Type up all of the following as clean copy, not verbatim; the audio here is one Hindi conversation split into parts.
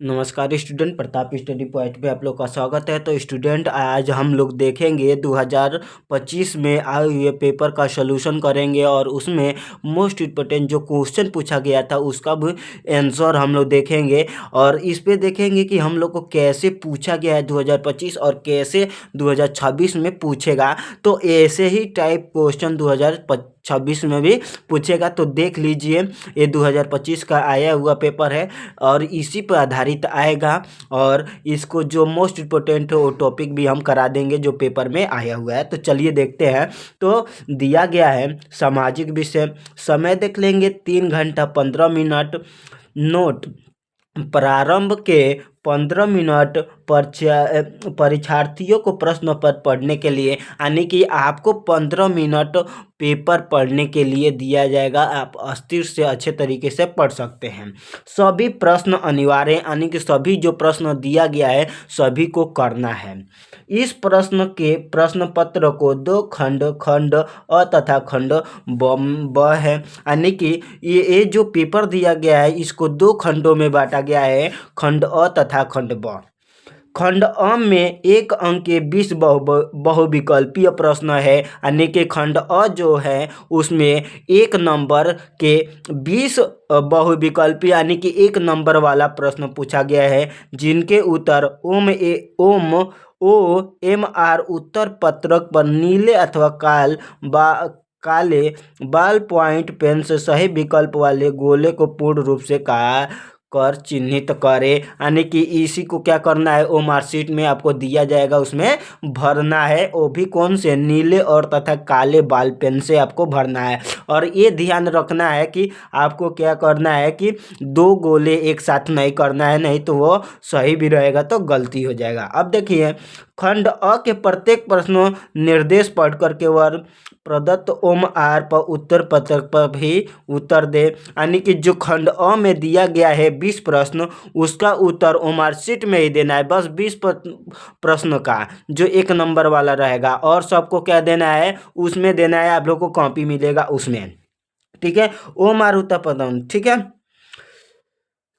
नमस्कार स्टूडेंट, प्रताप स्टडी पॉइंट पे आप लोग का स्वागत है। तो स्टूडेंट, आज हम लोग देखेंगे 2025 में आए हुए पेपर का सलूशन करेंगे और उसमें मोस्ट इम्पोर्टेंट जो क्वेश्चन पूछा गया था उसका भी आंसर हम लोग देखेंगे। और इस पे देखेंगे कि हम लोग को कैसे पूछा गया है 2025 और कैसे 2026 में पूछेगा। तो ऐसे ही टाइप क्वेश्चन 2026 में भी पूछेगा। तो देख लीजिए, ये 2025 का आया हुआ पेपर है और इसी पर आधारित आएगा। और इसको जो मोस्ट इम्पोर्टेंट हो वो टॉपिक भी हम करा देंगे जो पेपर में आया हुआ है। तो चलिए देखते हैं। तो दिया गया है सामाजिक विषय, समय देख लेंगे 3 घंटा 15 मिनट। नोट, प्रारंभ के 15 मिनट परीक्षार्थियों को प्रश्न पत्र पढ़ने के लिए, यानी कि आपको 15 मिनट पेपर पढ़ने के लिए दिया जाएगा। आप अस्थिर से अच्छे तरीके से पढ़ सकते हैं। सभी प्रश्न अनिवार्य, यानी कि सभी जो प्रश्न दिया गया है सभी को करना है। इस प्रश्न के प्रश्न पत्र को दो खंड, खंड अ तथा खंड ब है, यानी कि ये जो पेपर दिया गया है इसको दो खंडों में बांटा गया है, खंड अ तथा खंड ब। खंड अ में 1 अंक के 20 बहुविकल्पीय प्रश्न है, यानी कि खंड अ जो है उसमें 1 नंबर के 20 बहुविकल्पीय यानी कि 1 नंबर वाला प्रश्न पूछा गया है, जिनके उत्तर OMR उत्तर पत्रक पर नीले अथवा काले बॉल पॉइंट पेन से सही विकल्प वाले गोले को पूर्ण रूप से कर चिन्हित करें। यानी कि इसी को क्या करना है, वो मार्कशीट में आपको दिया जाएगा, उसमें भरना है। वो भी कौन से, नीले और तथा काले बॉल पेन से आपको भरना है। और ये ध्यान रखना है कि आपको क्या करना है कि 2 गोले एक साथ नहीं करना है, नहीं तो वो सही भी रहेगा तो गलती हो जाएगा। अब देखिए, खंड अ के प्रत्येक प्रश्न निर्देश पढ़ कर केवल प्रदत्त OMR पर उत्तर पत्रक पर भी उत्तर दे, यानी कि जो खंड अ में दिया गया है 20 प्रश्न, उसका उत्तर OMR शीट में ही देना है। बस 20 प्रश्न का जो 1 नंबर वाला रहेगा, और सबको क्या देना है, उसमें देना है। आप लोग को कॉपी मिलेगा उसमें, ठीक है। OMR उत्तर पत्रक, ठीक है,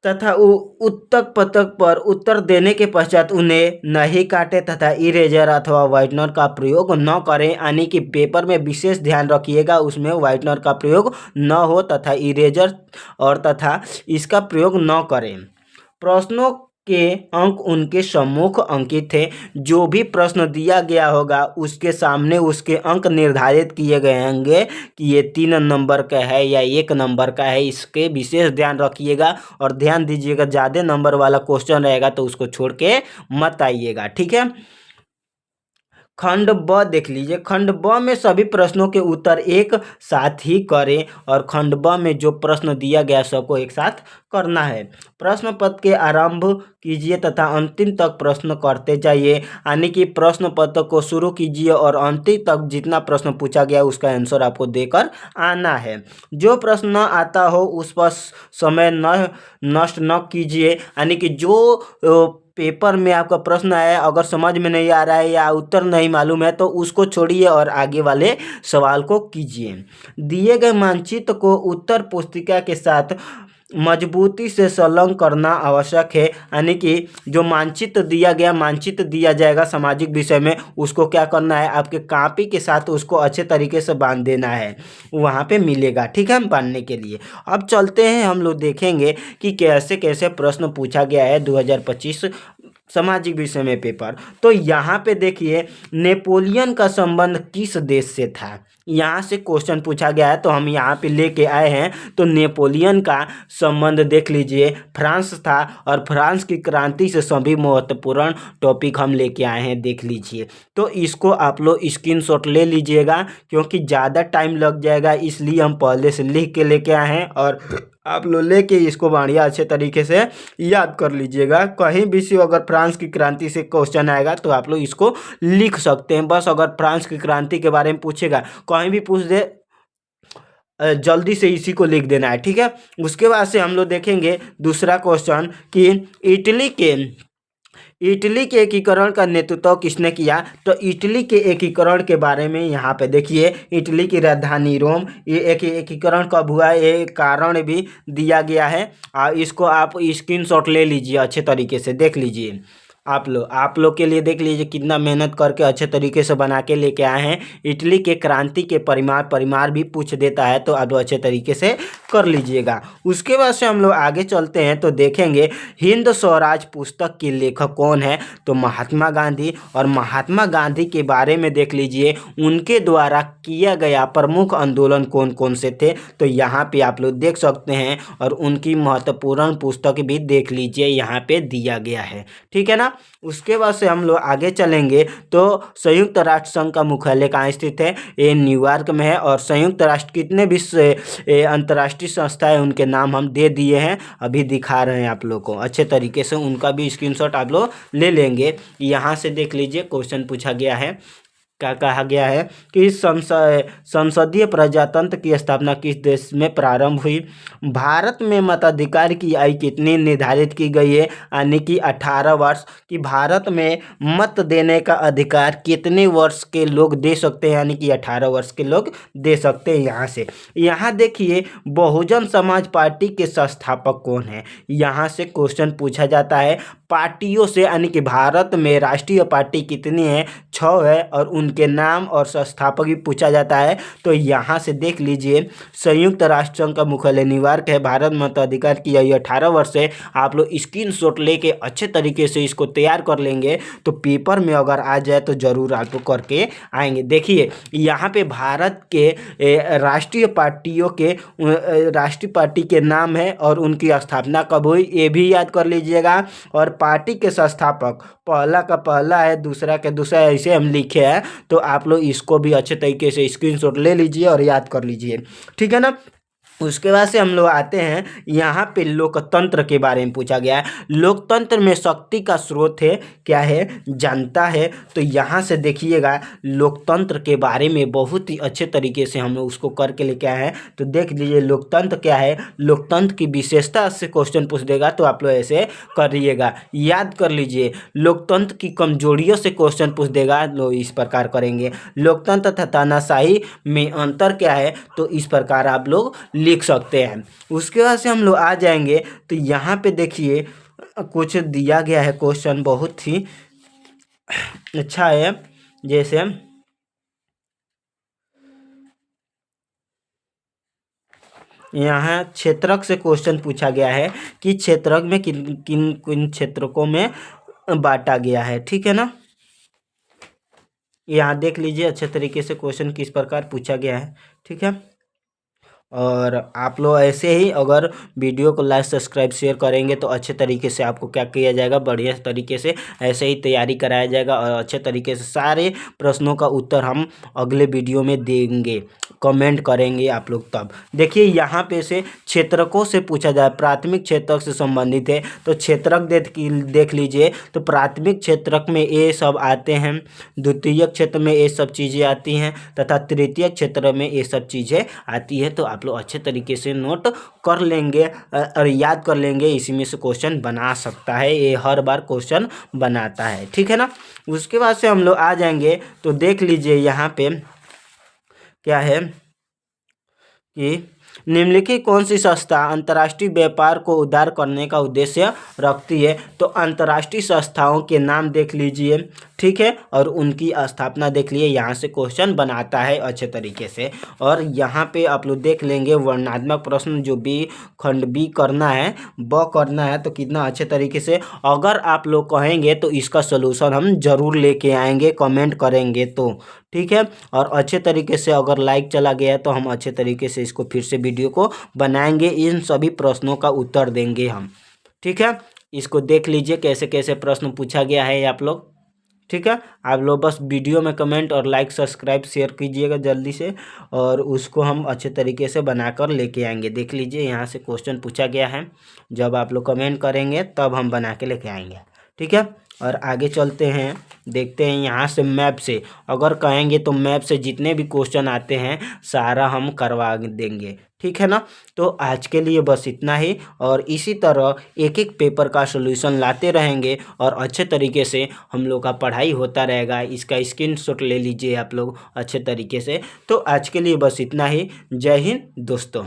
तथा उत्तर पत्रक पर उत्तर देने के पश्चात उन्हें नहीं काटे तथा इरेजर अथवा व्हाइटनर का प्रयोग न करें, यानी कि पेपर में विशेष ध्यान रखिएगा उसमें व्हाइटनर का प्रयोग न हो तथा इरेजर और तथा इसका प्रयोग न करें। प्रश्नों के अंक उनके सम्मुख अंकित थे। जो भी प्रश्न दिया गया होगा उसके सामने उसके अंक निर्धारित किए गए होंगे कि ये 3 नंबर का है या 1 नंबर का है। इसके विशेष ध्यान रखिएगा और ध्यान दीजिएगा, ज़्यादा नंबर वाला क्वेश्चन रहेगा तो उसको छोड़ के मत आइएगा, ठीक है। खंड ब देख लीजिए, खंड ब में सभी प्रश्नों के उत्तर एक साथ ही करें, और खंड ब में जो प्रश्न दिया गया सबको एक साथ करना है। प्रश्न पत्र के आरंभ कीजिए तथा अंतिम तक प्रश्न करते जाइए, यानी कि प्रश्न पत्र को शुरू कीजिए और अंतिम तक जितना प्रश्न पूछा गया उसका आंसर आपको देकर आना है। जो प्रश्न आता हो उस पर समय नष्ट न कीजिए, यानी कि जो पेपर में आपका प्रश्न आया अगर समझ में नहीं आ रहा है या उत्तर नहीं मालूम है तो उसको छोड़िए और आगे वाले सवाल को कीजिए। दिए गए मानचित्र को उत्तर पुस्तिका के साथ मजबूती से संलग्न करना आवश्यक है, यानी कि जो मानचित्र दिया जाएगा सामाजिक विषय में, उसको क्या करना है, आपके कॉपी के साथ उसको अच्छे तरीके से बांध देना है, वहाँ पे मिलेगा, ठीक है, बांधने के लिए। अब चलते हैं, हम लोग देखेंगे कि कैसे कैसे प्रश्न पूछा गया है 2025 सामाजिक विषय में पेपर। तो यहाँ पे देखिए, नेपोलियन का संबंध किस देश से था, यहाँ से क्वेश्चन पूछा गया है। तो हम यहाँ पे लेके आए हैं, तो नेपोलियन का संबंध देख लीजिए फ्रांस था, और फ्रांस की क्रांति से सभी महत्वपूर्ण टॉपिक हम लेके आए हैं, देख लीजिए। तो इसको आप लोग स्क्रीनशॉट ले लीजिएगा, क्योंकि ज़्यादा टाइम लग जाएगा, इसलिए हम पहले से लिख के लेके आए हैं, और आप लोग लेके इसको बढ़िया अच्छे तरीके से याद कर लीजिएगा। कहीं भी से अगर फ्रांस की क्रांति से क्वेश्चन आएगा तो आप लोग इसको लिख सकते हैं। बस अगर फ्रांस की क्रांति के बारे में पूछेगा, कहीं भी पूछ दे, जल्दी से इसी को लिख देना है, ठीक है। उसके बाद से हम लोग देखेंगे दूसरा क्वेश्चन कि इटली के एकीकरण का नेतृत्व किसने किया? तो इटली के एकीकरण के बारे में यहाँ पे देखिए, इटली की राजधानी रोम, ये एकीकरण कब हुआ ये कारण भी दिया गया है। इसको आप स्क्रीनशॉट ले लीजिए, अच्छे तरीके से देख लीजिए। आप लोग के लिए देख लीजिए कितना मेहनत करके अच्छे तरीके से बना के लेके आए हैं। इटली के क्रांति के परिमाण भी पूछ देता है, तो आप लोग अच्छे तरीके से कर लीजिएगा। उसके बाद से हम लोग आगे चलते हैं तो देखेंगे हिंद स्वराज पुस्तक के लेखक कौन है? तो महात्मा गांधी। और महात्मा गांधी के बारे में देख लीजिए, उनके द्वारा किया गया प्रमुख आंदोलन कौन कौन से थे? तो यहाँ पे आप लोग देख सकते हैं, और उनकी महत्वपूर्ण पुस्तक भी देख लीजिए, यहाँ पे दिया गया है। ठीक है ना। उसके बाद से हम लोग आगे चलेंगे तो संयुक्त राष्ट्र संघ का मुख्यालय कहाँ स्थित है? ये न्यूयॉर्क में है। और संयुक्त राष्ट्र कितने विश्व अंतर्राष्ट्रीय संस्था है उनके नाम हम दे दिए हैं, अभी दिखा रहे हैं आप लोग को अच्छे तरीके से, उनका भी स्क्रीनशॉट आप लोग ले लेंगे। यहाँ से देख लीजिए क्वेश्चन पूछा गया है, क्या कहा गया है कि संसदीय प्रजातंत्र की स्थापना किस देश में प्रारंभ हुई? भारत में मताधिकार की आयु कितनी निर्धारित की गई है? यानी कि 18 वर्ष। कि भारत में मत देने का अधिकार कितने वर्ष के लोग दे सकते हैं? यानी कि 18 वर्ष के लोग दे सकते हैं। यहाँ देखिए बहुजन समाज पार्टी के संस्थापक कौन है? यहाँ से क्वेश्चन पूछा जाता है पार्टियों से, यानी कि भारत में राष्ट्रीय पार्टी कितनी है? 6 है, और उनके नाम और संस्थापक भी पूछा जाता है। तो यहाँ से देख लीजिए संयुक्त राष्ट्र संघ का मुख्यालय न्यूयॉर्क है। भारत मताधिकार की आयु 18 वर्ष है। आप लोग स्क्रीनशॉट लेके अच्छे तरीके से इसको तैयार कर लेंगे, तो पेपर में अगर आ जाए तो जरूर आप लोग करके आएंगे। देखिए यहाँ पे भारत के राष्ट्रीय पार्टियों के राष्ट्रीय पार्टी के नाम है और उनकी स्थापना कब हुई ये भी याद कर लीजिएगा। और पार्टी के संस्थापक पहला का पहला है, दूसरा का दूसरा, ऐसे हम लिखे हैं। तो आप लोग इसको भी अच्छे तरीके से स्क्रीनशॉट ले लीजिए और याद कर लीजिए। ठीक है ना। उसके बाद से हम लोग आते हैं यहाँ पे लोकतंत्र के बारे में पूछा गया है। लोकतंत्र में शक्ति का स्रोत है क्या है? जनता है। तो यहाँ से देखिएगा लोकतंत्र के बारे में बहुत ही अच्छे तरीके से हम लोग उसको करके लेके आए हैं। तो देख लीजिए लोकतंत्र क्या है, लोकतंत्र की विशेषता से क्वेश्चन पूछ देगा, तो आप लोग ऐसे करिएगा, याद कर लीजिए। लोकतंत्र की कमजोरियों से क्वेश्चन पूछ देगा, लो इस प्रकार करेंगे। लोकतंत्र तथा तानाशाही में अंतर क्या है? तो इस प्रकार आप लोग लिख सकते हैं। उसके बाद से हम लोग आ जाएंगे तो यहाँ पे देखिए कुछ दिया गया है क्वेश्चन, बहुत ही अच्छा है। जैसे यहाँ क्षेत्रक से क्वेश्चन पूछा गया है कि क्षेत्रक में किन किन किन क्षेत्रकों में बांटा गया है। ठीक है ना। यहाँ देख लीजिए अच्छे तरीके से क्वेश्चन किस प्रकार पूछा गया है। ठीक है। और आप लोग ऐसे ही अगर वीडियो को लाइक सब्सक्राइब शेयर करेंगे तो अच्छे तरीके से आपको क्या किया जाएगा, बढ़िया तरीके से ऐसे ही तैयारी कराया जाएगा और अच्छे तरीके से सारे प्रश्नों का उत्तर हम अगले वीडियो में देंगे, कमेंट करेंगे आप लोग। तब देखिए यहाँ पे से क्षेत्रकों से पूछा जाए, प्राथमिक क्षेत्रक से संबंधित है तो क्षेत्रक देख लीजिए। तो प्राथमिक क्षेत्रक में ये सब आते हैं, द्वितीय क्षेत्र में ये सब चीज़ें आती हैं तथा तृतीय क्षेत्र में ये सब चीज़ें आती है। तो आप लोग अच्छे तरीके से नोट कर लेंगे और याद कर लेंगे, इसी में से क्वेश्चन बना सकता है, ये हर बार क्वेश्चन बनाता है। ठीक है ना। उसके बाद से हम लोग आ जाएंगे तो देख लीजिए यहाँ पे क्या है कि निम्नलिखित कौन सी संस्था अंतर्राष्ट्रीय व्यापार को उदार करने का उद्देश्य रखती है? तो अंतर्राष्ट्रीय संस्थाओं के नाम देख लीजिए। ठीक है। और उनकी स्थापना देख लिए, यहाँ से क्वेश्चन बनाता है अच्छे तरीके से। और यहाँ पे आप लोग देख लेंगे वर्णनात्मक प्रश्न जो बी खंड बी करना है ब करना है, तो कितना अच्छे तरीके से अगर आप लोग कहेंगे तो इसका सलूशन हम जरूर लेके आएंगे, कमेंट करेंगे तो। ठीक है। और अच्छे तरीके से अगर लाइक चला गया तो हम अच्छे तरीके से इसको फिर से वीडियो को बनाएंगे, इन सभी प्रश्नों का उत्तर देंगे हम। ठीक है। इसको देख लीजिए कैसे कैसे प्रश्न पूछा गया है आप लोग। ठीक है। आप लोग बस वीडियो में कमेंट और लाइक सब्सक्राइब शेयर कीजिएगा जल्दी से, और उसको हम अच्छे तरीके से बनाकर लेके आएंगे। देख लीजिए यहाँ से क्वेश्चन पूछा गया है, जब आप लोग कमेंट करेंगे तब हम बना के लेके आएंगे। ठीक है। और आगे चलते हैं, देखते हैं यहाँ से मैप से अगर कहेंगे तो मैप से जितने भी क्वेश्चन आते हैं सारा हम करवा देंगे। ठीक है ना। तो आज के लिए बस इतना ही, और इसी तरह एक एक पेपर का सॉल्यूशन लाते रहेंगे और अच्छे तरीके से हम लोग का पढ़ाई होता रहेगा। इसका स्क्रीनशॉट ले लीजिए आप लोग अच्छे तरीके से। तो आज के लिए बस इतना ही। जय हिंद दोस्तों।